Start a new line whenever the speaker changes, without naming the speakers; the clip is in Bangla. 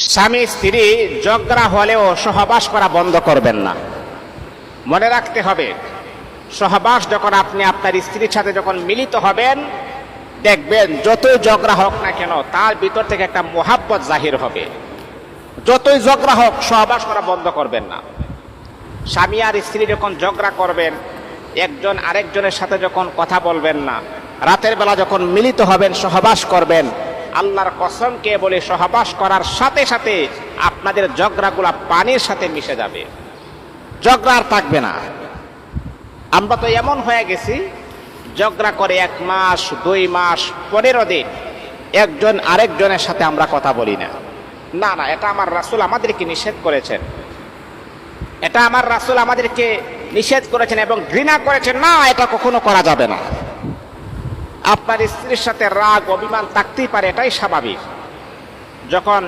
স্বামী স্ত্রী ঝগড়া হলেও সহবাস করা বন্ধ করবেন না। মনে রাখতে হবে, সহবাস যখন আপনি আপনার স্ত্রীর সাথে যখন মিলিত হবেন, দেখবেন যতই ঝগড়া হোক না কেন তার ভিতর থেকে একটা মোহাব্বত জাহির হবে। যতই ঝগড়া হোক সহবাস করা বন্ধ করবেন না। স্বামী আর স্ত্রী যখন ঝগড়া করবেন, একজন আরেকজনের সাথে যখন কথা বলবেন না, রাতের বেলা যখন মিলিত হবেন সহবাস করবেন, আল্লাহর কসম কে বলে সহবাস করার সাথে সাথে আপনাদের ঝগড়াগুলা পানির সাথে মিশে যাবে, ঝগড়া আর থাকবে না। আমরা তো এমন হয়ে গেছি, ঝগড়া করে 1 মাস 2 মাস 15 দিন একজন আরেকজনের সাথে আমরা কথা বলি না। না না, এটা আমার রাসূল আমাদেরকে নিষেধ করেছেন, এটা আমার রাসূল আমাদেরকে নিষেধ করেছেন এবং ঘৃণা করেছেন। না, এটা কখনো করা যাবে না। আপনার স্ত্রীর সাথে রাগ অভিমান থাকতেই পারে, এটাই স্বাভাবিক। যখন